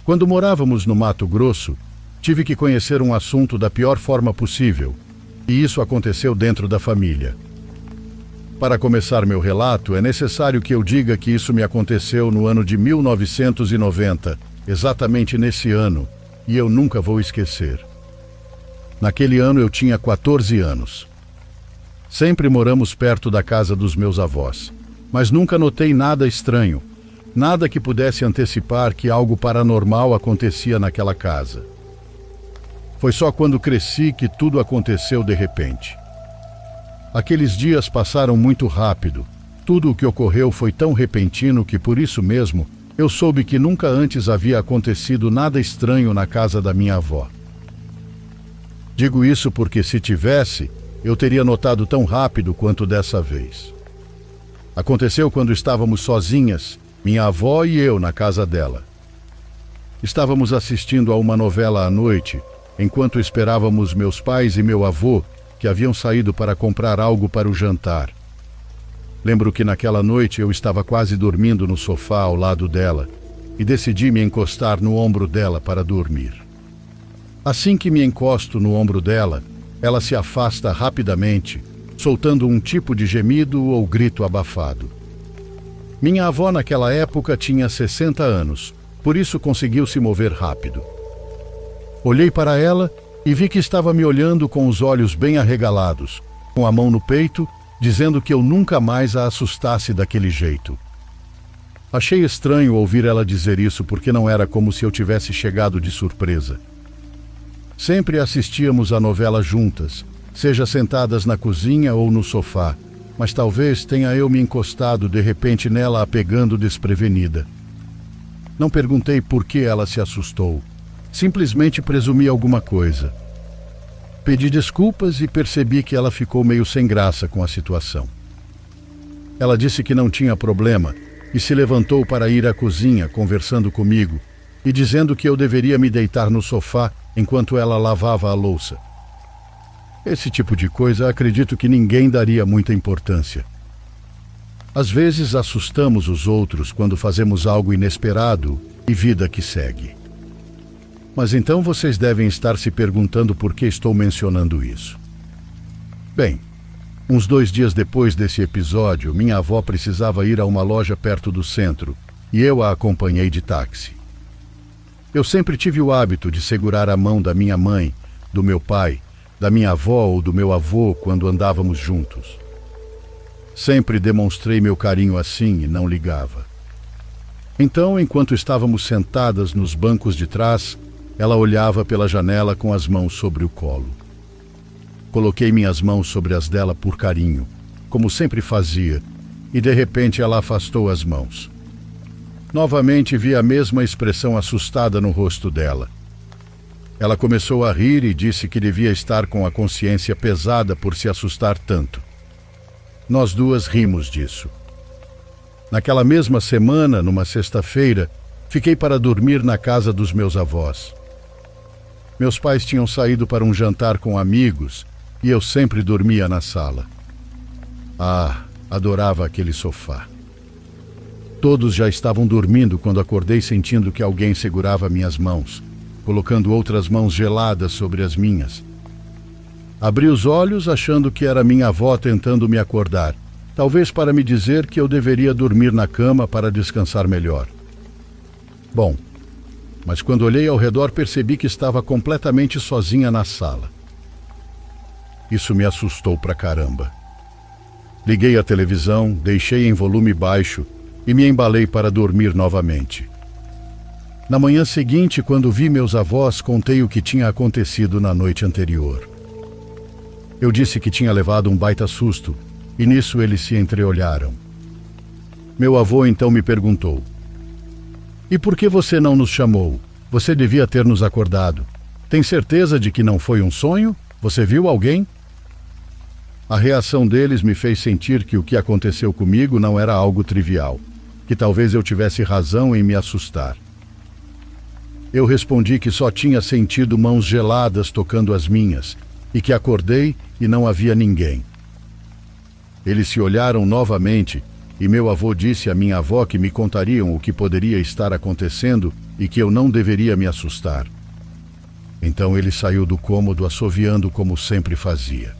Quando morávamos no Mato Grosso, tive que conhecer um assunto da pior forma possível, e isso aconteceu dentro da família. Para começar meu relato, é necessário que eu diga que isso me aconteceu no ano de 1990, exatamente nesse ano, e eu nunca vou esquecer. Naquele ano eu tinha 14 anos. Sempre moramos perto da casa dos meus avós, mas nunca notei nada estranho, nada que pudesse antecipar que algo paranormal acontecia naquela casa. Foi só quando cresci que tudo aconteceu de repente. Aqueles dias passaram muito rápido. Tudo o que ocorreu foi tão repentino que, por isso mesmo, eu soube que nunca antes havia acontecido nada estranho na casa da minha avó. Digo isso porque, se tivesse, eu teria notado tão rápido quanto dessa vez. Aconteceu quando estávamos sozinhas, minha avó e eu, na casa dela. Estávamos assistindo a uma novela à noite, enquanto esperávamos meus pais e meu avô, que haviam saído para comprar algo para o jantar. Lembro que naquela noite eu estava quase dormindo no sofá ao lado dela e decidi me encostar no ombro dela para dormir. Assim que me encosto no ombro dela, ela se afasta rapidamente, soltando um tipo de gemido ou grito abafado. Minha avó naquela época tinha 60 anos, por isso conseguiu se mover rápido. Olhei para ela e vi que estava me olhando com os olhos bem arregalados, com a mão no peito, dizendo que eu nunca mais a assustasse daquele jeito. Achei estranho ouvir ela dizer isso porque não era como se eu tivesse chegado de surpresa. Sempre assistíamos a novela juntas, seja sentadas na cozinha ou no sofá, mas talvez tenha eu me encostado de repente nela a pegando desprevenida. Não perguntei por que ela se assustou. Simplesmente presumi alguma coisa. Pedi desculpas e percebi que ela ficou meio sem graça com a situação. Ela disse que não tinha problema e se levantou para ir à cozinha, conversando comigo e dizendo que eu deveria me deitar no sofá enquanto ela lavava a louça. Esse tipo de coisa acredito que ninguém daria muita importância. Às vezes assustamos os outros quando fazemos algo inesperado e vida que segue. Mas então vocês devem estar se perguntando por que estou mencionando isso. Bem, uns 2 dias depois desse episódio, minha avó precisava ir a uma loja perto do centro e eu a acompanhei de táxi. Eu sempre tive o hábito de segurar a mão da minha mãe, do meu pai, da minha avó ou do meu avô quando andávamos juntos. Sempre demonstrei meu carinho assim e não ligava. Então, enquanto estávamos sentadas nos bancos de trás, ela olhava pela janela com as mãos sobre o colo. Coloquei minhas mãos sobre as dela por carinho, como sempre fazia, e de repente ela afastou as mãos. Novamente vi a mesma expressão assustada no rosto dela. Ela começou a rir e disse que devia estar com a consciência pesada por se assustar tanto. Nós duas rimos disso. Naquela mesma semana, numa sexta-feira, fiquei para dormir na casa dos meus avós. Meus pais tinham saído para um jantar com amigos e eu sempre dormia na sala. Ah, adorava aquele sofá. Todos já estavam dormindo quando acordei sentindo que alguém segurava minhas mãos, colocando outras mãos geladas sobre as minhas. Abri os olhos achando que era minha avó tentando me acordar, talvez para me dizer que eu deveria dormir na cama para descansar melhor. Bom, mas quando olhei ao redor percebi que estava completamente sozinha na sala. Isso me assustou pra caramba. Liguei a televisão, deixei em volume baixo e me embalei para dormir novamente. Na manhã seguinte, quando vi meus avós, contei o que tinha acontecido na noite anterior. Eu disse que tinha levado um baita susto e nisso eles se entreolharam. Meu avô então me perguntou: "E por que você não nos chamou? Você devia ter nos acordado. Tem certeza de que não foi um sonho? Você viu alguém?" A reação deles me fez sentir que o que aconteceu comigo não era algo trivial, que talvez eu tivesse razão em me assustar. Eu respondi que só tinha sentido mãos geladas tocando as minhas e que acordei e não havia ninguém. Eles se olharam novamente e meu avô disse à minha avó que me contariam o que poderia estar acontecendo e que eu não deveria me assustar. Então ele saiu do cômodo assoviando como sempre fazia.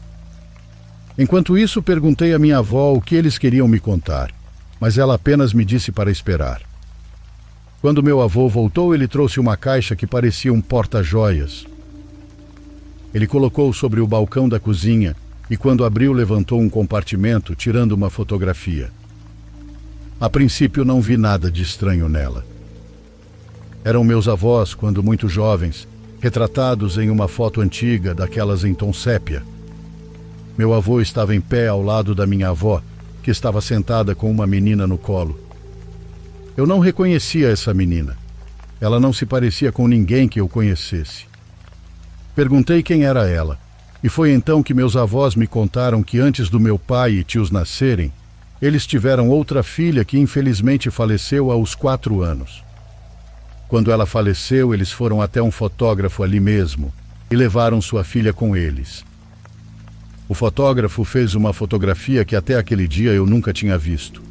Enquanto isso, perguntei à minha avó o que eles queriam me contar, mas ela apenas me disse para esperar. Quando meu avô voltou, ele trouxe uma caixa que parecia um porta-joias. Ele colocou sobre o balcão da cozinha e, quando abriu, levantou um compartimento, tirando uma fotografia. A princípio, não vi nada de estranho nela. Eram meus avós, quando muito jovens, retratados em uma foto antiga, daquelas em tom sépia. Meu avô estava em pé ao lado da minha avó, que estava sentada com uma menina no colo. Eu não reconhecia essa menina. Ela não se parecia com ninguém que eu conhecesse. Perguntei quem era ela, e foi então que meus avós me contaram que antes do meu pai e tios nascerem, eles tiveram outra filha que infelizmente faleceu aos 4 anos. Quando ela faleceu, eles foram até um fotógrafo ali mesmo e levaram sua filha com eles. O fotógrafo fez uma fotografia que até aquele dia eu nunca tinha visto.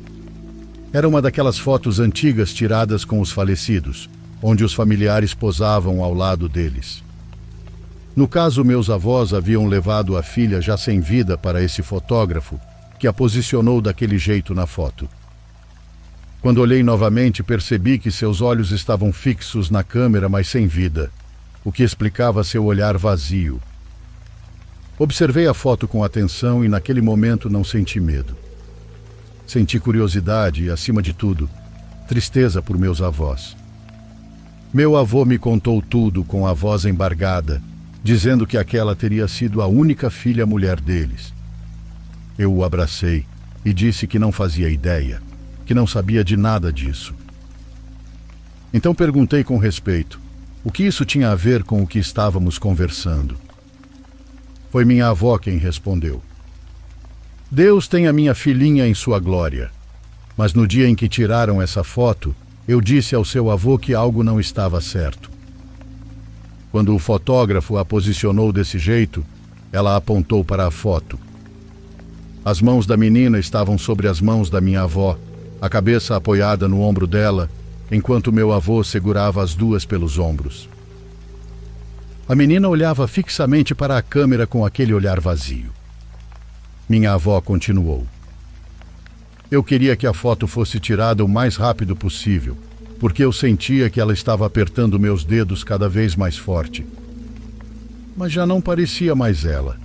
Era uma daquelas fotos antigas tiradas com os falecidos, onde os familiares posavam ao lado deles. No caso, meus avós haviam levado a filha já sem vida para esse fotógrafo, que a posicionou daquele jeito na foto. Quando olhei novamente, percebi que seus olhos estavam fixos na câmera, mas sem vida, o que explicava seu olhar vazio. Observei a foto com atenção e naquele momento não senti medo. Senti curiosidade e, acima de tudo, tristeza por meus avós. Meu avô me contou tudo com a voz embargada, dizendo que aquela teria sido a única filha mulher deles. Eu o abracei e disse que não fazia ideia, que não sabia de nada disso. Então perguntei com respeito, o que isso tinha a ver com o que estávamos conversando? Foi minha avó quem respondeu. Deus tem a minha filhinha em sua glória, mas no dia em que tiraram essa foto, eu disse ao seu avô que algo não estava certo. Quando o fotógrafo a posicionou desse jeito, ela apontou para a foto. As mãos da menina estavam sobre as mãos da minha avó, a cabeça apoiada no ombro dela, enquanto meu avô segurava as duas pelos ombros. A menina olhava fixamente para a câmera com aquele olhar vazio. Minha avó continuou. Eu queria que a foto fosse tirada o mais rápido possível, porque eu sentia que ela estava apertando meus dedos cada vez mais forte. Mas já não parecia mais ela.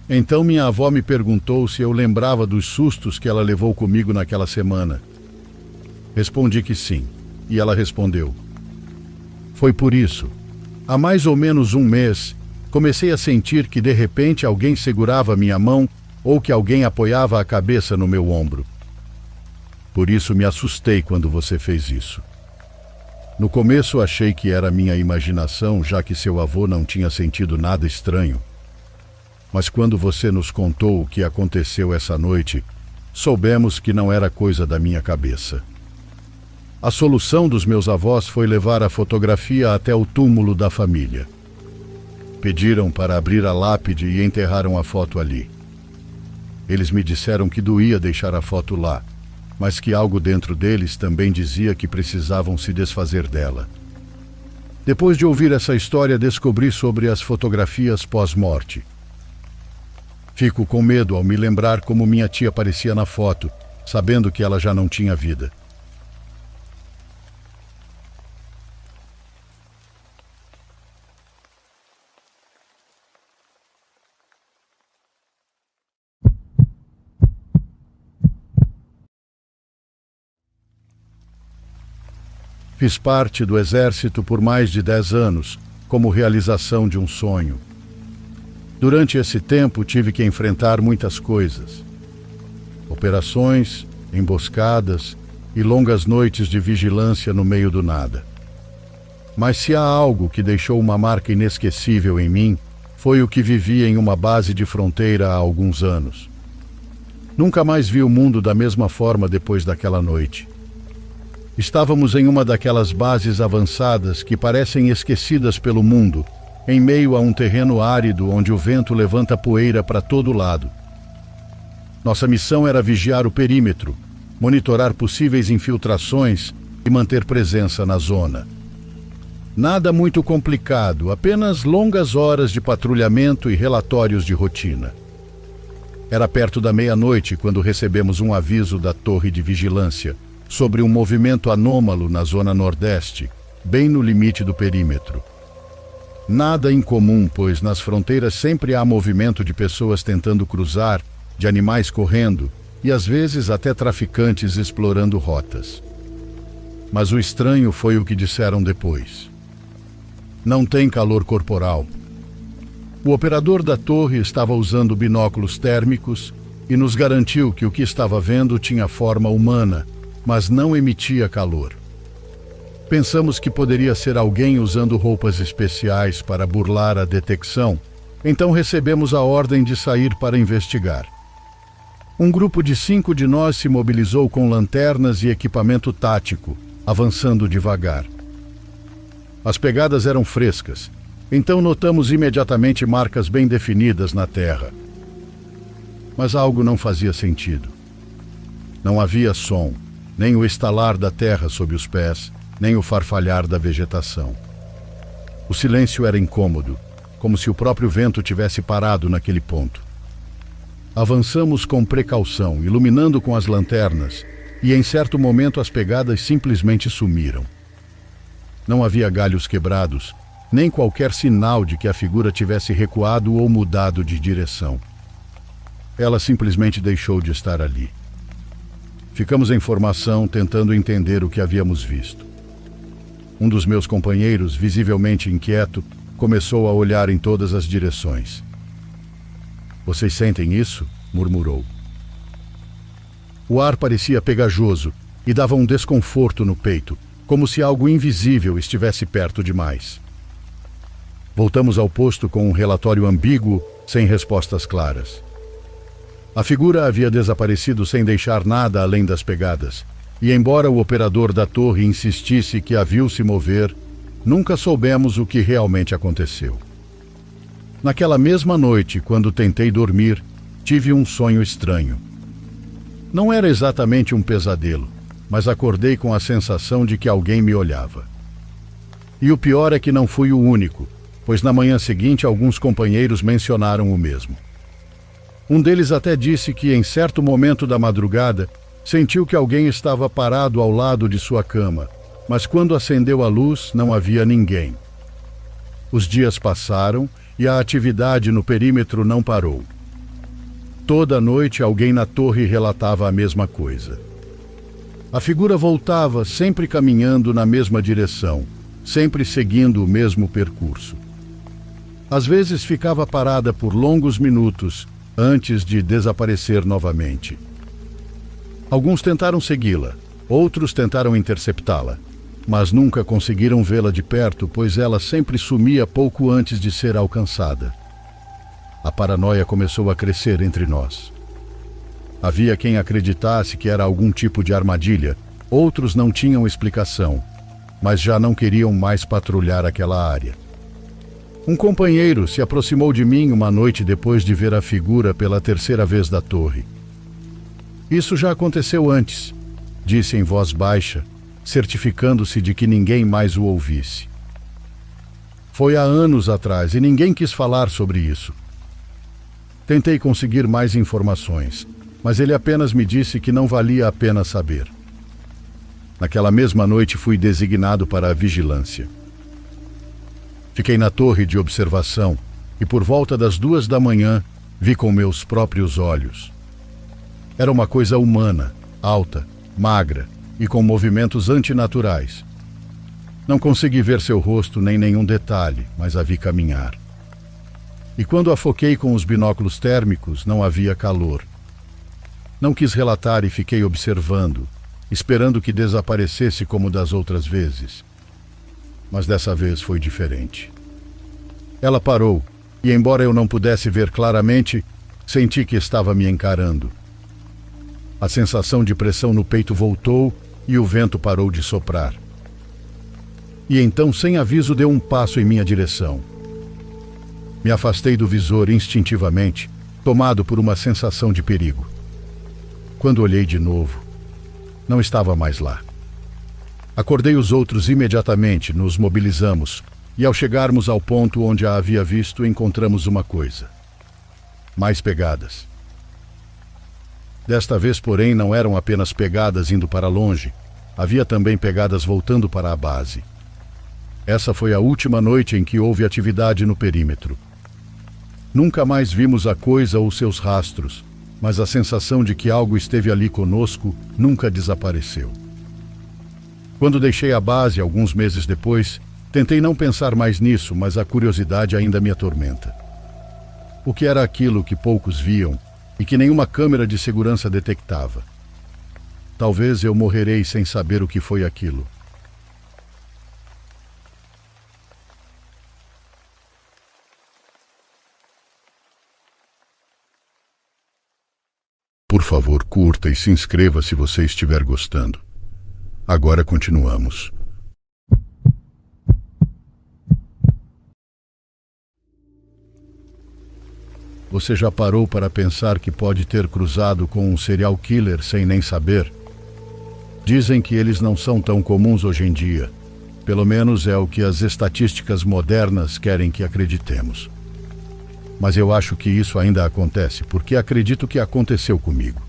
Então minha avó me perguntou se eu lembrava dos sustos que ela levou comigo naquela semana. Respondi que sim, e ela respondeu. Foi por isso. Há mais ou menos um mês, comecei a sentir que de repente alguém segurava minha mão ou que alguém apoiava a cabeça no meu ombro. Por isso me assustei quando você fez isso. No começo achei que era minha imaginação, já que seu avô não tinha sentido nada estranho. Mas quando você nos contou o que aconteceu essa noite, soubemos que não era coisa da minha cabeça. A solução dos meus avós foi levar a fotografia até o túmulo da família. Pediram para abrir a lápide e enterraram a foto ali. Eles me disseram que doía deixar a foto lá, mas que algo dentro deles também dizia que precisavam se desfazer dela. Depois de ouvir essa história, descobri sobre as fotografias pós-morte. Fico com medo ao me lembrar como minha tia parecia na foto, sabendo que ela já não tinha vida. Fiz parte do exército por mais de 10 anos, como realização de um sonho. Durante esse tempo tive que enfrentar muitas coisas. Operações, emboscadas e longas noites de vigilância no meio do nada. Mas se há algo que deixou uma marca inesquecível em mim, foi o que vivi em uma base de fronteira há alguns anos. Nunca mais vi o mundo da mesma forma depois daquela noite. Estávamos em uma daquelas bases avançadas que parecem esquecidas pelo mundo, em meio a um terreno árido onde o vento levanta poeira para todo lado. Nossa missão era vigiar o perímetro, monitorar possíveis infiltrações e manter presença na zona. Nada muito complicado, apenas longas horas de patrulhamento e relatórios de rotina. Era perto da meia-noite quando recebemos um aviso da torre de vigilância sobre um movimento anômalo na zona nordeste, bem no limite do perímetro. Nada incomum, pois nas fronteiras sempre há movimento de pessoas tentando cruzar, de animais correndo e às vezes até traficantes explorando rotas. Mas o estranho foi o que disseram depois. Não tem calor corporal. O operador da torre estava usando binóculos térmicos e nos garantiu que o que estava vendo tinha forma humana, mas não emitia calor. Pensamos que poderia ser alguém usando roupas especiais para burlar a detecção, então recebemos a ordem de sair para investigar. Um grupo de 5 de nós se mobilizou com lanternas e equipamento tático, avançando devagar. As pegadas eram frescas, então notamos imediatamente marcas bem definidas na terra. Mas algo não fazia sentido. Não havia som, nem o estalar da terra sob os pés, nem o farfalhar da vegetação. O silêncio era incômodo, como se o próprio vento tivesse parado naquele ponto. Avançamos com precaução, iluminando com as lanternas, e em certo momento as pegadas simplesmente sumiram. Não havia galhos quebrados, nem qualquer sinal de que a figura tivesse recuado ou mudado de direção. Ela simplesmente deixou de estar ali. Ficamos em formação, tentando entender o que havíamos visto. Um dos meus companheiros, visivelmente inquieto, começou a olhar em todas as direções. "Vocês sentem isso?" murmurou. O ar parecia pegajoso e dava um desconforto no peito, como se algo invisível estivesse perto demais. Voltamos ao posto com um relatório ambíguo, sem respostas claras. A figura havia desaparecido sem deixar nada além das pegadas, e embora o operador da torre insistisse que a viu se mover, nunca soubemos o que realmente aconteceu. Naquela mesma noite, quando tentei dormir, tive um sonho estranho. Não era exatamente um pesadelo, mas acordei com a sensação de que alguém me olhava. E o pior é que não fui o único, pois na manhã seguinte alguns companheiros mencionaram o mesmo. Um deles até disse que em certo momento da madrugada sentiu que alguém estava parado ao lado de sua cama, mas quando acendeu a luz não havia ninguém. Os dias passaram e a atividade no perímetro não parou. Toda noite alguém na torre relatava a mesma coisa. A figura voltava, sempre caminhando na mesma direção, sempre seguindo o mesmo percurso. Às vezes ficava parada por longos minutos antes de desaparecer novamente. Alguns tentaram segui-la, outros tentaram interceptá-la, mas nunca conseguiram vê-la de perto, pois ela sempre sumia pouco antes de ser alcançada. A paranoia começou a crescer entre nós. Havia quem acreditasse que era algum tipo de armadilha, outros não tinham explicação, mas já não queriam mais patrulhar aquela área. Um companheiro se aproximou de mim uma noite depois de ver a figura pela terceira vez da torre. "Isso já aconteceu antes", disse em voz baixa, certificando-se de que ninguém mais o ouvisse. "Foi há anos atrás e ninguém quis falar sobre isso." Tentei conseguir mais informações, mas ele apenas me disse que não valia a pena saber. Naquela mesma noite fui designado para a vigilância. Fiquei na torre de observação e por volta das 2 da manhã vi com meus próprios olhos. Era uma coisa humana, alta, magra e com movimentos antinaturais. Não consegui ver seu rosto nem nenhum detalhe, mas a vi caminhar. E quando a foquei com os binóculos térmicos, não havia calor. Não quis relatar e fiquei observando, esperando que desaparecesse como das outras vezes. Mas dessa vez foi diferente. Ela parou, e embora eu não pudesse ver claramente, senti que estava me encarando. A sensação de pressão no peito voltou e o vento parou de soprar. E então, sem aviso, deu um passo em minha direção. Me afastei do visor instintivamente, tomado por uma sensação de perigo. Quando olhei de novo, Não estava mais lá. Acordei os outros imediatamente, nos mobilizamos, e ao chegarmos ao ponto onde a havia visto, encontramos uma coisa: mais pegadas. Desta vez, porém, não eram apenas pegadas indo para longe, havia também pegadas voltando para a base. Essa foi a última noite em que houve atividade no perímetro. Nunca mais vimos a coisa ou seus rastros, mas a sensação de que algo esteve ali conosco nunca desapareceu. Quando deixei a base, alguns meses depois, tentei não pensar mais nisso, mas a curiosidade ainda me atormenta. O que era aquilo que poucos viam e que nenhuma câmera de segurança detectava? Talvez eu morrerei sem saber o que foi aquilo. Por favor, curta e se inscreva se você estiver gostando. Agora continuamos. Você já parou para pensar que pode ter cruzado com um serial killer sem nem saber? Dizem que eles não são tão comuns hoje em dia. Pelo menos é o que as estatísticas modernas querem que acreditemos. Mas eu acho que isso ainda acontece, porque acredito que aconteceu comigo.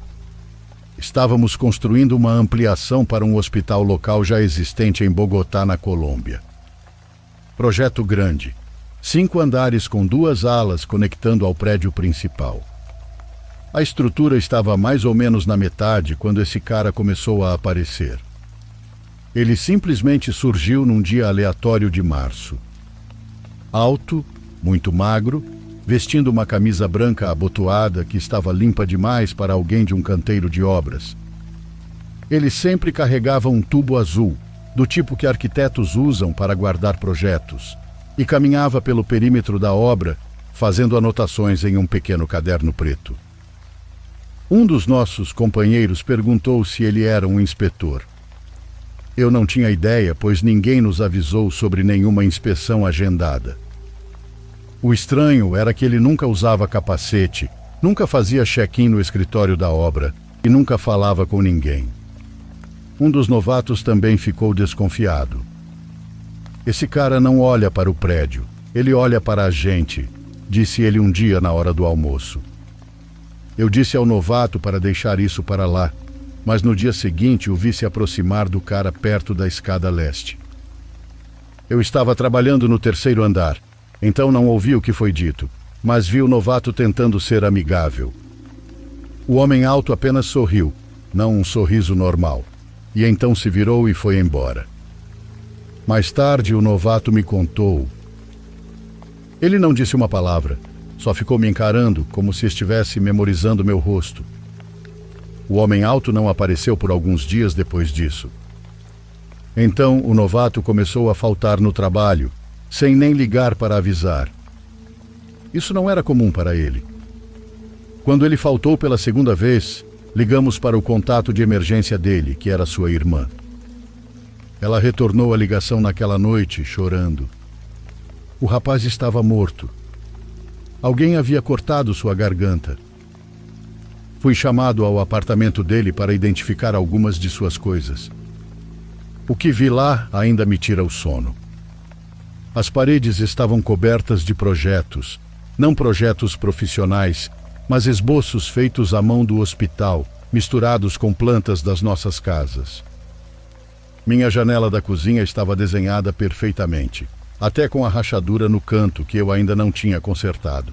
Estávamos construindo uma ampliação para um hospital local já existente em Bogotá, na Colômbia. Projeto grande, 5 andares com 2 alas conectando ao prédio principal. A estrutura estava mais ou menos na metade quando esse cara começou a aparecer. Ele simplesmente surgiu num dia aleatório de março. Alto, muito magro, vestindo uma camisa branca abotoada que estava limpa demais para alguém de um canteiro de obras. Ele sempre carregava um tubo azul, do tipo que arquitetos usam para guardar projetos, e caminhava pelo perímetro da obra, fazendo anotações em um pequeno caderno preto. Um dos nossos companheiros perguntou se ele era um inspetor. Eu não tinha ideia, pois ninguém nos avisou sobre nenhuma inspeção agendada. O estranho era que ele nunca usava capacete, nunca fazia check-in no escritório da obra e nunca falava com ninguém. Um dos novatos também ficou desconfiado. Esse cara não olha para o prédio, ele olha para a gente, disse ele um dia na hora do almoço. Eu disse ao novato para deixar isso para lá, mas no dia seguinte o vi se aproximar do cara perto da escada leste. Eu estava trabalhando no 3º andar. Então não ouvi o que foi dito, mas vi o novato tentando ser amigável. O homem alto apenas sorriu, não um sorriso normal, e então se virou e foi embora. Mais tarde, o novato me contou. Ele não disse uma palavra, só ficou me encarando como se estivesse memorizando meu rosto. O homem alto não apareceu por alguns dias depois disso. Então, o novato começou a faltar no trabalho, sem nem ligar para avisar. Isso não era comum para ele. Quando ele faltou pela 2ª vez, ligamos para o contato de emergência dele, que era sua irmã. Ela retornou a ligação naquela noite, chorando. O rapaz estava morto. Alguém havia cortado sua garganta. Fui chamado ao apartamento dele para identificar algumas de suas coisas. O que vi lá ainda me tira o sono. As paredes estavam cobertas de projetos, não projetos profissionais, mas esboços feitos à mão do hospital, misturados com plantas das nossas casas. Minha janela da cozinha estava desenhada perfeitamente, até com a rachadura no canto que eu ainda não tinha consertado.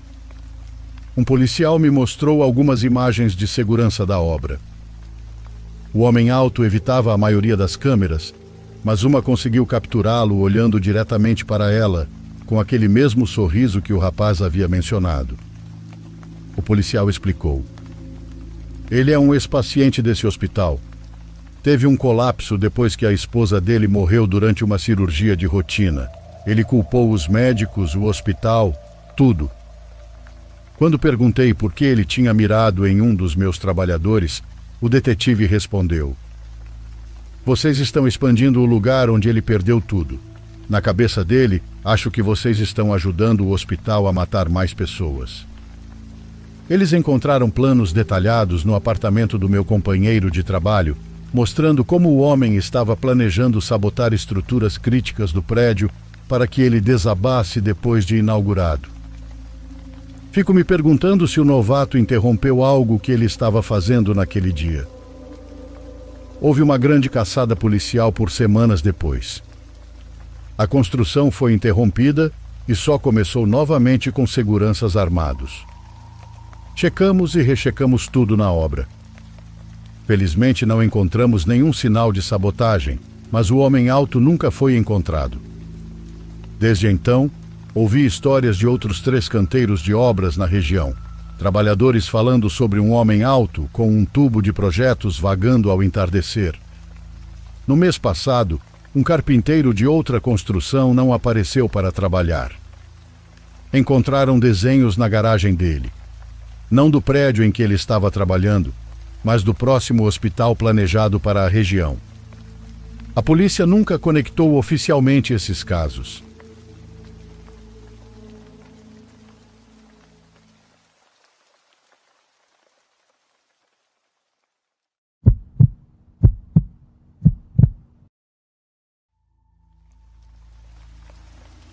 Um policial me mostrou algumas imagens de segurança da obra. O homem alto evitava a maioria das câmeras, mas uma conseguiu capturá-lo olhando diretamente para ela, com aquele mesmo sorriso que o rapaz havia mencionado. O policial explicou. Ele é um ex-paciente desse hospital. Teve um colapso depois que a esposa dele morreu durante uma cirurgia de rotina. Ele culpou os médicos, o hospital, tudo. Quando perguntei por que ele tinha mirado em um dos meus trabalhadores, o detetive respondeu: vocês estão expandindo o lugar onde ele perdeu tudo. Na cabeça dele, acho que vocês estão ajudando o hospital a matar mais pessoas. Eles encontraram planos detalhados no apartamento do meu companheiro de trabalho mostrando como o homem estava planejando sabotar estruturas críticas do prédio para que ele desabasse depois de inaugurado. Fico me perguntando se o novato interrompeu algo que ele estava fazendo naquele dia. Houve uma grande caçada policial por semanas depois. A construção foi interrompida e só começou novamente com seguranças armados. Checamos e rechecamos tudo na obra. Felizmente não encontramos nenhum sinal de sabotagem, mas o homem alto nunca foi encontrado. Desde então, ouvi histórias de outros 3 canteiros de obras na região, trabalhadores falando sobre um homem alto com um tubo de projetos vagando ao entardecer. No mês passado, um carpinteiro de outra construção não apareceu para trabalhar. Encontraram desenhos na garagem dele, não do prédio em que ele estava trabalhando, mas do próximo hospital planejado para a região. A polícia nunca conectou oficialmente esses casos.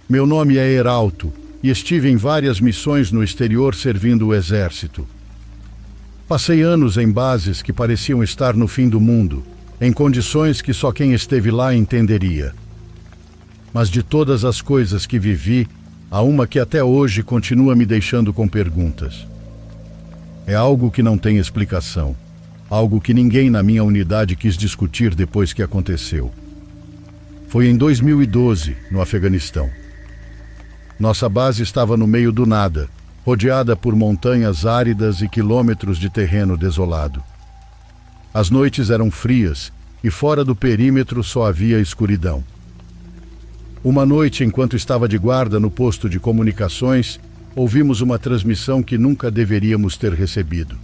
Meu nome é Heralto e estive em várias missões no exterior servindo o exército. Passei anos em bases que pareciam estar no fim do mundo, em condições que só quem esteve lá entenderia. Mas de todas as coisas que vivi, há uma que até hoje continua me deixando com perguntas. É algo que não tem explicação, algo que ninguém na minha unidade quis discutir depois que aconteceu. Foi em 2012, no Afeganistão. Nossa base estava no meio do nada, rodeada por montanhas áridas e quilômetros de terreno desolado. As noites eram frias e fora do perímetro só havia escuridão. Uma noite, enquanto estava de guarda no posto de comunicações, ouvimos uma transmissão que nunca deveríamos ter recebido.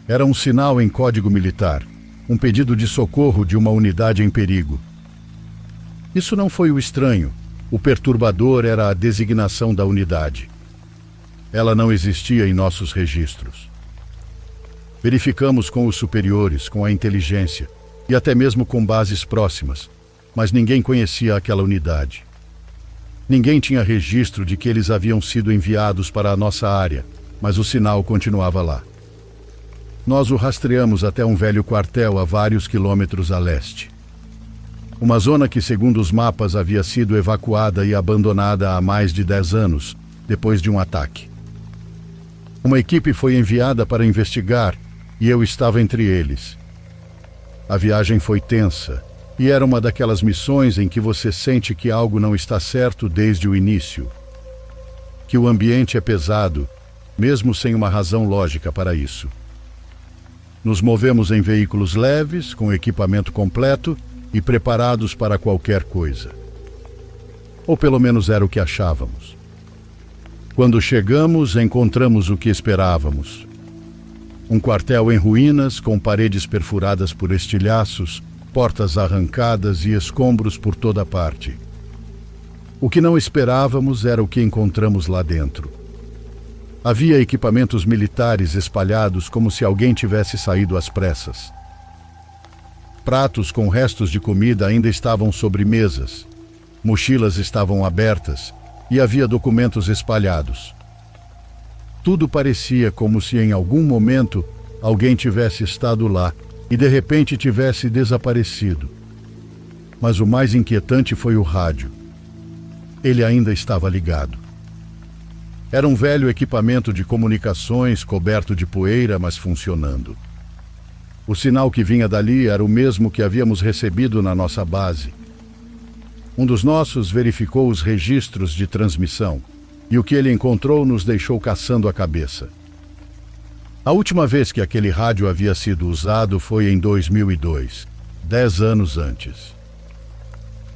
Era um sinal em código militar, um pedido de socorro de uma unidade em perigo. Isso não foi o estranho. O perturbador era a designação da unidade. Ela não existia em nossos registros. Verificamos com os superiores, com a inteligência e até mesmo com bases próximas, mas ninguém conhecia aquela unidade. Ninguém tinha registro de que eles haviam sido enviados para a nossa área, mas o sinal continuava lá. Nós o rastreamos até um velho quartel a vários quilômetros a leste. Uma zona que, segundo os mapas, havia sido evacuada e abandonada há mais de 10 anos, depois de um ataque. Uma equipe foi enviada para investigar e eu estava entre eles. A viagem foi tensa e era uma daquelas missões em que você sente que algo não está certo desde o início. Que o ambiente é pesado, mesmo sem uma razão lógica para isso. Nos movemos em veículos leves, com equipamento completo e preparados para qualquer coisa. Ou pelo menos era o que achávamos. Quando chegamos, encontramos o que esperávamos. Um quartel em ruínas, com paredes perfuradas por estilhaços, portas arrancadas e escombros por toda parte. O que não esperávamos era o que encontramos lá dentro. Havia equipamentos militares espalhados como se alguém tivesse saído às pressas. Pratos com restos de comida ainda estavam sobre mesas. Mochilas estavam abertas e havia documentos espalhados. Tudo parecia como se em algum momento alguém tivesse estado lá e de repente tivesse desaparecido. Mas o mais inquietante foi o rádio. Ele ainda estava ligado. Era um velho equipamento de comunicações coberto de poeira, mas funcionando. O sinal que vinha dali era o mesmo que havíamos recebido na nossa base. Um dos nossos verificou os registros de transmissão e o que ele encontrou nos deixou caçando a cabeça. A última vez que aquele rádio havia sido usado foi em 2002, 10 anos antes.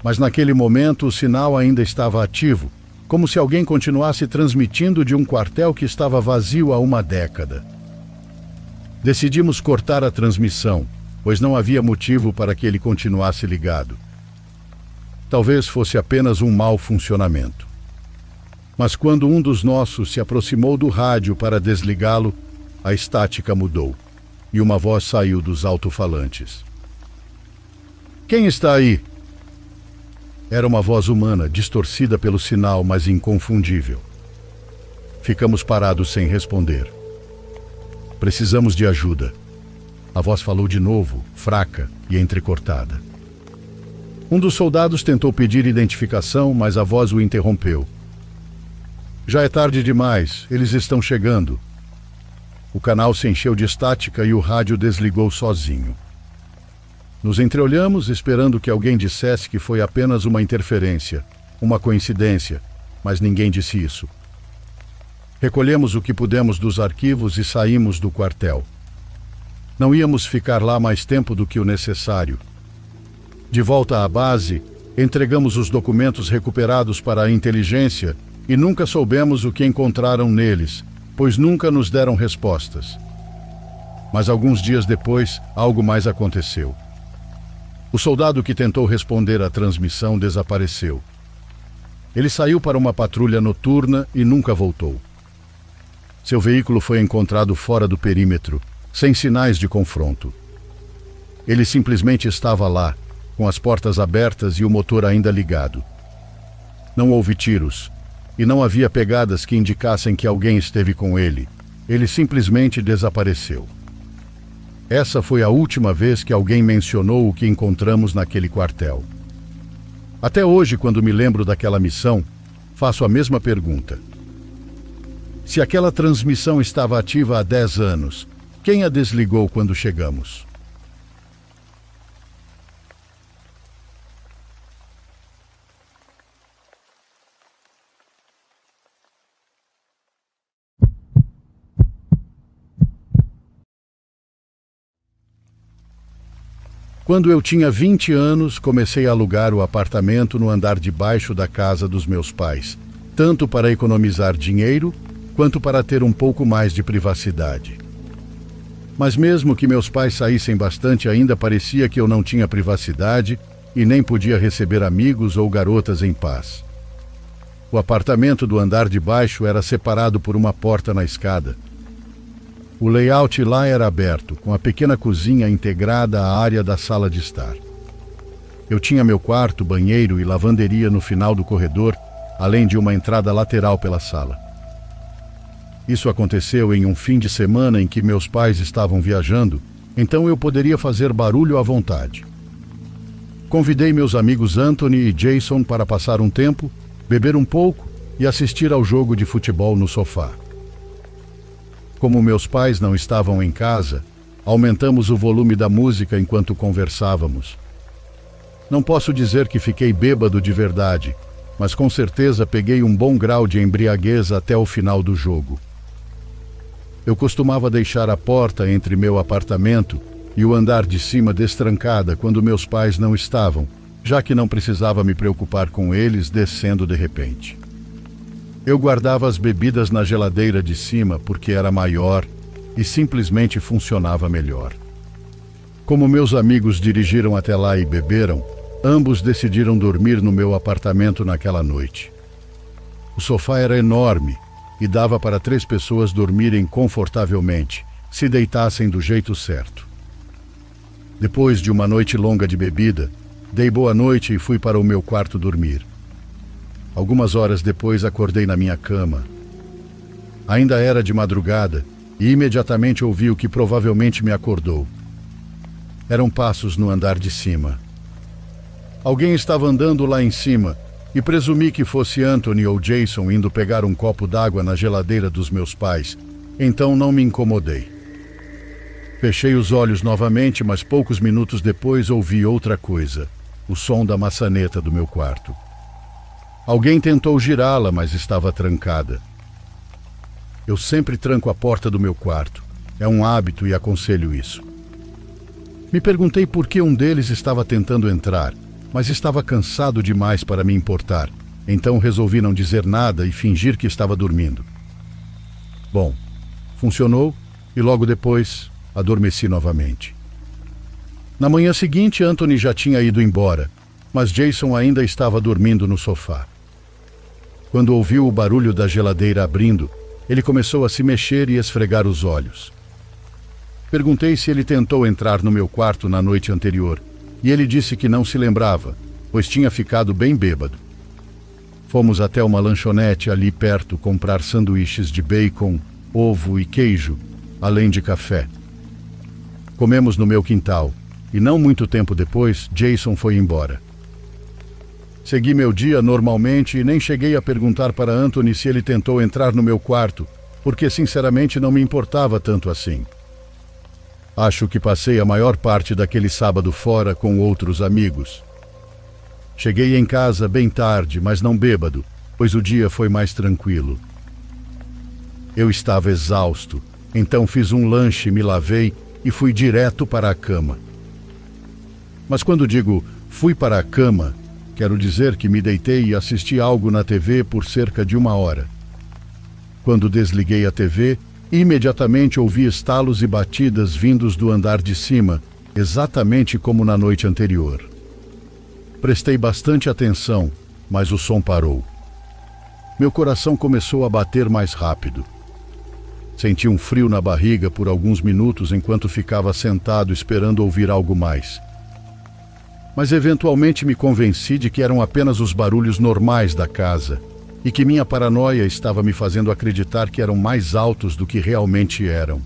Mas naquele momento o sinal ainda estava ativo, como se alguém continuasse transmitindo de um quartel que estava vazio há uma década. Decidimos cortar a transmissão, pois não havia motivo para que ele continuasse ligado. Talvez fosse apenas um mau funcionamento. Mas quando um dos nossos se aproximou do rádio para desligá-lo, a estática mudou e uma voz saiu dos alto-falantes. Quem está aí? Era uma voz humana, distorcida pelo sinal, mas inconfundível. Ficamos parados sem responder. Precisamos de ajuda. A voz falou de novo, fraca e entrecortada. Um dos soldados tentou pedir identificação, mas a voz o interrompeu. Já é tarde demais, eles estão chegando. O canal se encheu de estática e o rádio desligou sozinho. Nos entreolhamos, esperando que alguém dissesse que foi apenas uma interferência, uma coincidência, mas ninguém disse isso. Recolhemos o que pudemos dos arquivos e saímos do quartel. Não íamos ficar lá mais tempo do que o necessário. De volta à base, entregamos os documentos recuperados para a inteligência e nunca soubemos o que encontraram neles, pois nunca nos deram respostas. Mas alguns dias depois, algo mais aconteceu. O soldado que tentou responder à transmissão desapareceu. Ele saiu para uma patrulha noturna e nunca voltou. Seu veículo foi encontrado fora do perímetro, sem sinais de confronto. Ele simplesmente estava lá, com as portas abertas e o motor ainda ligado. Não houve tiros, e não havia pegadas que indicassem que alguém esteve com ele. Ele simplesmente desapareceu. Essa foi a última vez que alguém mencionou o que encontramos naquele quartel. Até hoje, quando me lembro daquela missão, faço a mesma pergunta. Se aquela transmissão estava ativa há 10 anos, quem a desligou quando chegamos? Quando eu tinha 20 anos, comecei a alugar o apartamento no andar de baixo da casa dos meus pais, tanto para economizar dinheiro, quanto para ter um pouco mais de privacidade. Mas mesmo que meus pais saíssem bastante, ainda parecia que eu não tinha privacidade e nem podia receber amigos ou garotas em paz. O apartamento do andar de baixo era separado por uma porta na escada. O layout lá era aberto, com a pequena cozinha integrada à área da sala de estar. Eu tinha meu quarto, banheiro e lavanderia no final do corredor, além de uma entrada lateral pela sala. Isso aconteceu em um fim de semana em que meus pais estavam viajando, então eu poderia fazer barulho à vontade. Convidei meus amigos Anthony e Jason para passar um tempo, beber um pouco e assistir ao jogo de futebol no sofá. Como meus pais não estavam em casa, aumentamos o volume da música enquanto conversávamos. Não posso dizer que fiquei bêbado de verdade, mas com certeza peguei um bom grau de embriaguez até o final do jogo. Eu costumava deixar a porta entre meu apartamento e o andar de cima destrancada quando meus pais não estavam, já que não precisava me preocupar com eles descendo de repente. Eu guardava as bebidas na geladeira de cima porque era maior e simplesmente funcionava melhor. Como meus amigos dirigiram até lá e beberam, ambos decidiram dormir no meu apartamento naquela noite. O sofá era enorme e dava para 3 pessoas dormirem confortavelmente, se deitassem do jeito certo. Depois de uma noite longa de bebida, dei boa noite e fui para o meu quarto dormir. Algumas horas depois acordei na minha cama. Ainda era de madrugada e imediatamente ouvi o que provavelmente me acordou. Eram passos no andar de cima. Alguém estava andando lá em cima e presumi que fosse Anthony ou Jason indo pegar um copo d'água na geladeira dos meus pais, então não me incomodei. Fechei os olhos novamente, mas poucos minutos depois ouvi outra coisa, o som da maçaneta do meu quarto. Alguém tentou girá-la, mas estava trancada. Eu sempre tranco a porta do meu quarto. É um hábito e aconselho isso. Me perguntei por que um deles estava tentando entrar, mas estava cansado demais para me importar, então resolvi não dizer nada e fingir que estava dormindo. Bom, funcionou e logo depois adormeci novamente. Na manhã seguinte, Anthony já tinha ido embora, mas Jason ainda estava dormindo no sofá. Quando ouviu o barulho da geladeira abrindo, ele começou a se mexer e esfregar os olhos. Perguntei se ele tentou entrar no meu quarto na noite anterior, e ele disse que não se lembrava, pois tinha ficado bem bêbado. Fomos até uma lanchonete ali perto comprar sanduíches de bacon, ovo e queijo, além de café. Comemos no meu quintal, e não muito tempo depois, Jason foi embora. Segui meu dia normalmente e nem cheguei a perguntar para Anthony se ele tentou entrar no meu quarto, porque sinceramente não me importava tanto assim. Acho que passei a maior parte daquele sábado fora com outros amigos. Cheguei em casa bem tarde, mas não bêbado, pois o dia foi mais tranquilo. Eu estava exausto, então fiz um lanche, me lavei e fui direto para a cama. Mas quando digo fui para a cama, quero dizer que me deitei e assisti algo na TV por cerca de 1 hora. Quando desliguei a TV, imediatamente ouvi estalos e batidas vindos do andar de cima, exatamente como na noite anterior. Prestei bastante atenção, mas o som parou. Meu coração começou a bater mais rápido. Senti um frio na barriga por alguns minutos enquanto ficava sentado esperando ouvir algo mais. Mas eventualmente me convenci de que eram apenas os barulhos normais da casa e que minha paranoia estava me fazendo acreditar que eram mais altos do que realmente eram.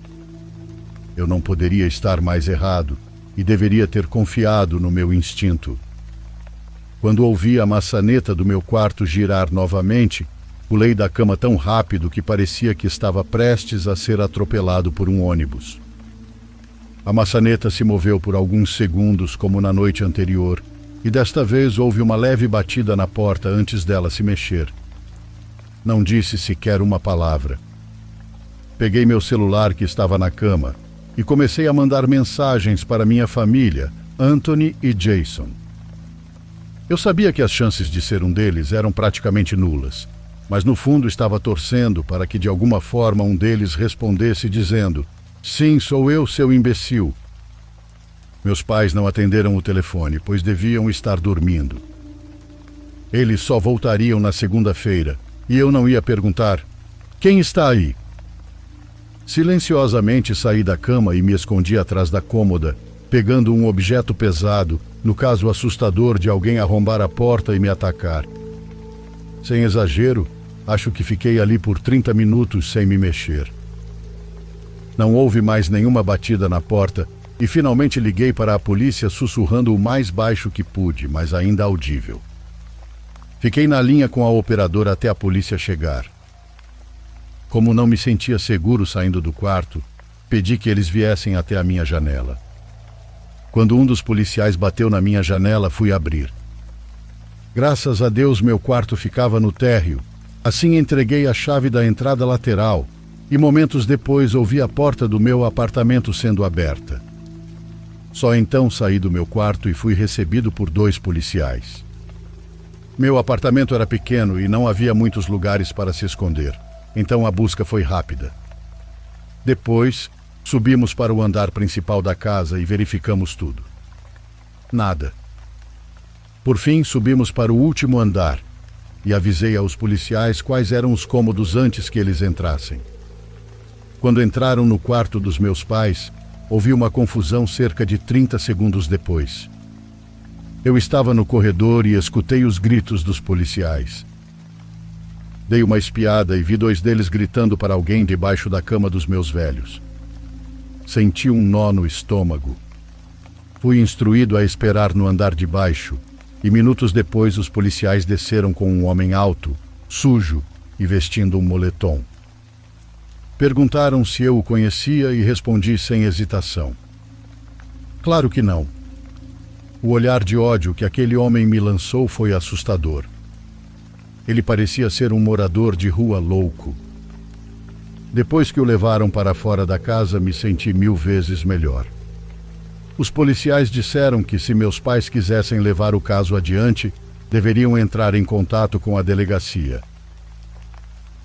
Eu não poderia estar mais errado e deveria ter confiado no meu instinto. Quando ouvi a maçaneta do meu quarto girar novamente, pulei da cama tão rápido que parecia que estava prestes a ser atropelado por um ônibus. A maçaneta se moveu por alguns segundos, como na noite anterior, e desta vez houve uma leve batida na porta antes dela se mexer. Não disse sequer uma palavra. Peguei meu celular que estava na cama e comecei a mandar mensagens para minha família, Anthony e Jason. Eu sabia que as chances de ser um deles eram praticamente nulas, mas no fundo estava torcendo para que de alguma forma um deles respondesse dizendo: "Sim, sou eu, seu imbecil." Meus pais não atenderam o telefone, pois deviam estar dormindo. Eles só voltariam na segunda-feira, e eu não ia perguntar: "Quem está aí?" Silenciosamente saí da cama e me escondi atrás da cômoda, pegando um objeto pesado, no caso assustador de alguém arrombar a porta e me atacar. Sem exagero, acho que fiquei ali por 30 minutos sem me mexer. Não houve mais nenhuma batida na porta e finalmente liguei para a polícia sussurrando o mais baixo que pude, mas ainda audível. Fiquei na linha com a operadora até a polícia chegar. Como não me sentia seguro saindo do quarto, pedi que eles viessem até a minha janela. Quando um dos policiais bateu na minha janela, fui abrir. Graças a Deus, meu quarto ficava no térreo. Assim entreguei a chave da entrada lateral e momentos depois ouvi a porta do meu apartamento sendo aberta. Só então saí do meu quarto e fui recebido por 2 policiais. Meu apartamento era pequeno e não havia muitos lugares para se esconder, então a busca foi rápida. Depois, subimos para o andar principal da casa e verificamos tudo. Nada. Por fim, subimos para o último andar e avisei aos policiais quais eram os cômodos antes que eles entrassem. Quando entraram no quarto dos meus pais, ouvi uma confusão cerca de 30 segundos depois. Eu estava no corredor e escutei os gritos dos policiais. Dei uma espiada e vi 2 deles gritando para alguém debaixo da cama dos meus velhos. Senti um nó no estômago. Fui instruído a esperar no andar de baixo e minutos depois os policiais desceram com um homem alto, sujo e vestindo um moletom. Perguntaram se eu o conhecia e respondi sem hesitação: "Claro que não." O olhar de ódio que aquele homem me lançou foi assustador. Ele parecia ser um morador de rua louco. Depois que o levaram para fora da casa, me senti 1000 vezes melhor. Os policiais disseram que se meus pais quisessem levar o caso adiante, deveriam entrar em contato com a delegacia.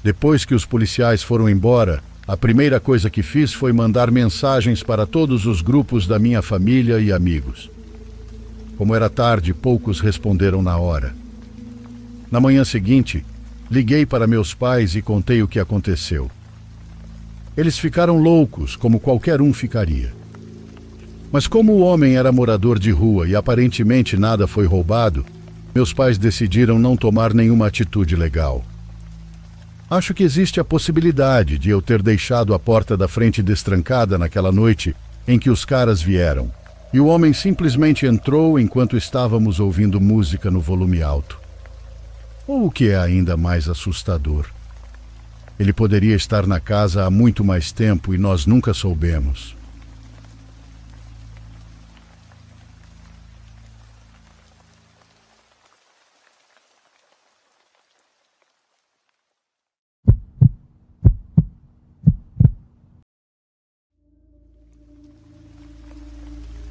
Depois que os policiais foram embora, a primeira coisa que fiz foi mandar mensagens para todos os grupos da minha família e amigos. Como era tarde, poucos responderam na hora. Na manhã seguinte, liguei para meus pais e contei o que aconteceu. Eles ficaram loucos, como qualquer um ficaria. Mas como o homem era morador de rua e aparentemente nada foi roubado, meus pais decidiram não tomar nenhuma atitude legal. Acho que existe a possibilidade de eu ter deixado a porta da frente destrancada naquela noite em que os caras vieram, e o homem simplesmente entrou enquanto estávamos ouvindo música no volume alto. Ou o que é ainda mais assustador, ele poderia estar na casa há muito mais tempo e nós nunca soubemos.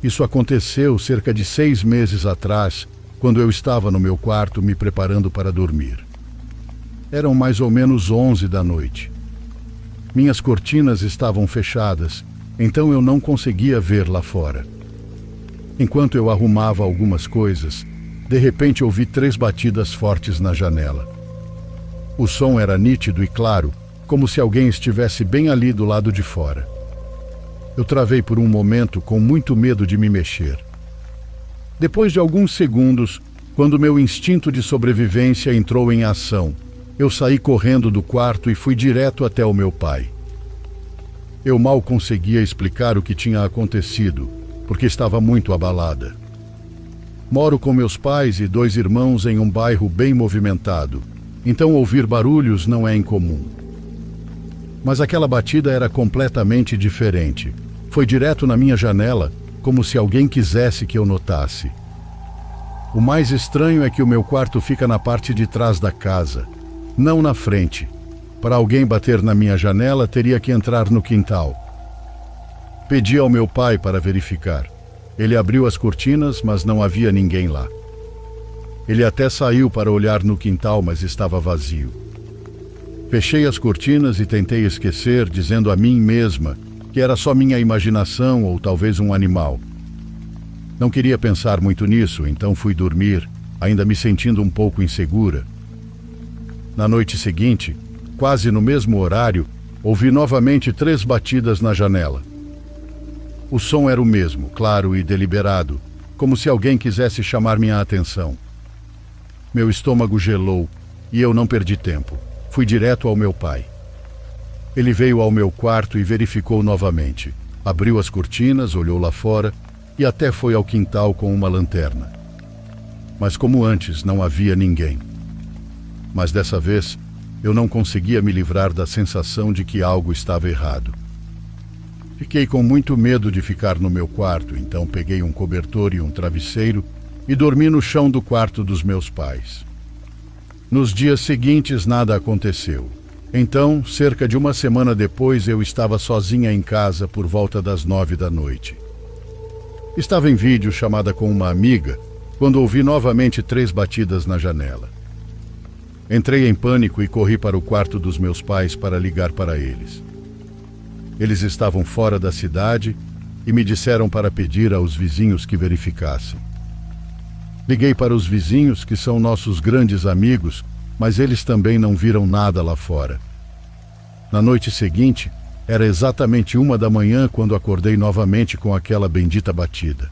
Isso aconteceu cerca de 6 meses atrás, quando eu estava no meu quarto me preparando para dormir. Eram mais ou menos 11 da noite. Minhas cortinas estavam fechadas, então eu não conseguia ver lá fora. Enquanto eu arrumava algumas coisas, de repente ouvi 3 batidas fortes na janela. O som era nítido e claro, como se alguém estivesse bem ali do lado de fora. Eu travei por um momento com muito medo de me mexer. Depois de alguns segundos, quando meu instinto de sobrevivência entrou em ação, eu saí correndo do quarto e fui direto até o meu pai. Eu mal conseguia explicar o que tinha acontecido, porque estava muito abalada. Moro com meus pais e 2 irmãos em um bairro bem movimentado, então ouvir barulhos não é incomum. Mas aquela batida era completamente diferente. Foi direto na minha janela, como se alguém quisesse que eu notasse. O mais estranho é que o meu quarto fica na parte de trás da casa, não na frente. Para alguém bater na minha janela, teria que entrar no quintal. Pedi ao meu pai para verificar. Ele abriu as cortinas, mas não havia ninguém lá. Ele até saiu para olhar no quintal, mas estava vazio. Fechei as cortinas e tentei esquecer, dizendo a mim mesma que era só minha imaginação ou talvez um animal. Não queria pensar muito nisso, então fui dormir, ainda me sentindo um pouco insegura. Na noite seguinte, quase no mesmo horário, ouvi novamente 3 batidas na janela. O som era o mesmo, claro e deliberado, como se alguém quisesse chamar minha atenção. Meu estômago gelou e eu não perdi tempo. Fui direto ao meu pai. Ele veio ao meu quarto e verificou novamente. Abriu as cortinas, olhou lá fora e até foi ao quintal com uma lanterna. Mas como antes, não havia ninguém. Mas dessa vez, eu não conseguia me livrar da sensação de que algo estava errado. Fiquei com muito medo de ficar no meu quarto, então peguei um cobertor e um travesseiro e dormi no chão do quarto dos meus pais. Nos dias seguintes, nada aconteceu. Então, cerca de uma semana depois, eu estava sozinha em casa por volta das 9 da noite. Estava em videochamada com uma amiga quando ouvi novamente 3 batidas na janela. Entrei em pânico e corri para o quarto dos meus pais para ligar para eles. Eles estavam fora da cidade e me disseram para pedir aos vizinhos que verificassem. Liguei para os vizinhos, que são nossos grandes amigos, mas eles também não viram nada lá fora. Na noite seguinte, era exatamente 1 da manhã quando acordei novamente com aquela bendita batida.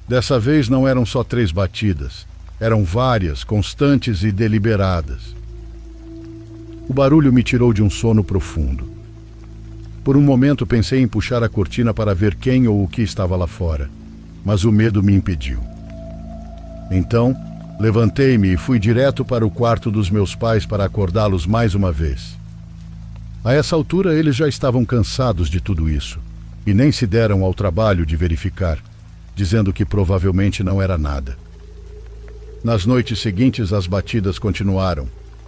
Dessa vez não eram só 3 batidas, eram várias, constantes e deliberadas. O barulho me tirou de um sono profundo. Por um momento pensei em puxar a cortina para ver quem ou o que estava lá fora, mas o medo me impediu. Então, levantei-me e fui direto para o quarto dos meus pais para acordá-los mais uma vez. A essa altura, eles já estavam cansados de tudo isso e nem se deram ao trabalho de verificar, dizendo que provavelmente não era nada. Nas noites seguintes, as batidas continuaram.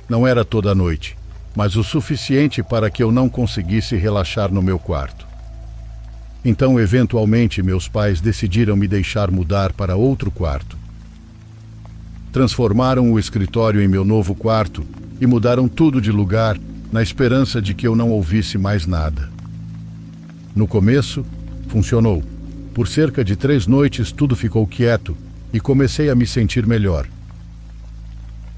Não era toda a noite, mas o suficiente para que eu não conseguisse relaxar no meu quarto. Então, eventualmente, meus pais decidiram me deixar mudar para outro quarto. Transformaram o escritório em meu novo quarto e mudaram tudo de lugar na esperança de que eu não ouvisse mais nada. No começo, funcionou. Por cerca de 3 noites tudo ficou quieto e comecei a me sentir melhor.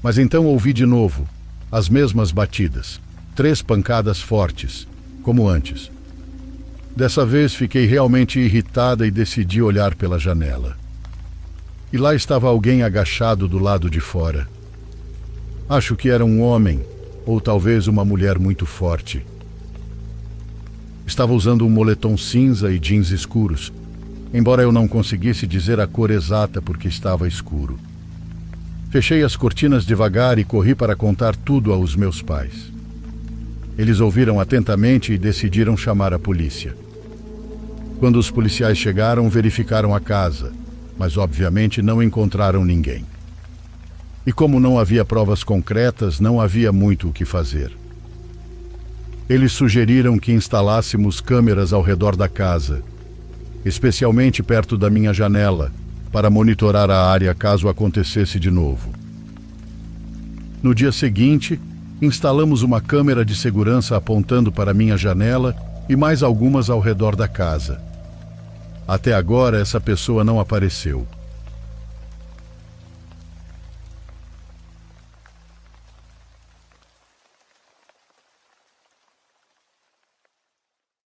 Mas então ouvi de novo as mesmas batidas, 3 pancadas fortes, como antes. Dessa vez fiquei realmente irritada e decidi olhar pela janela. E lá estava alguém agachado do lado de fora. Acho que era um homem, ou talvez uma mulher muito forte. Estava usando um moletom cinza e jeans escuros, embora eu não conseguisse dizer a cor exata porque estava escuro. Fechei as cortinas devagar e corri para contar tudo aos meus pais. Eles ouviram atentamente e decidiram chamar a polícia. Quando os policiais chegaram, verificaram a casa, mas obviamente não encontraram ninguém. E como não havia provas concretas, não havia muito o que fazer. Eles sugeriram que instalássemos câmeras ao redor da casa, especialmente perto da minha janela, para monitorar a área caso acontecesse de novo. No dia seguinte, instalamos uma câmera de segurança apontando para minha janela e mais algumas ao redor da casa. Até agora, essa pessoa não apareceu.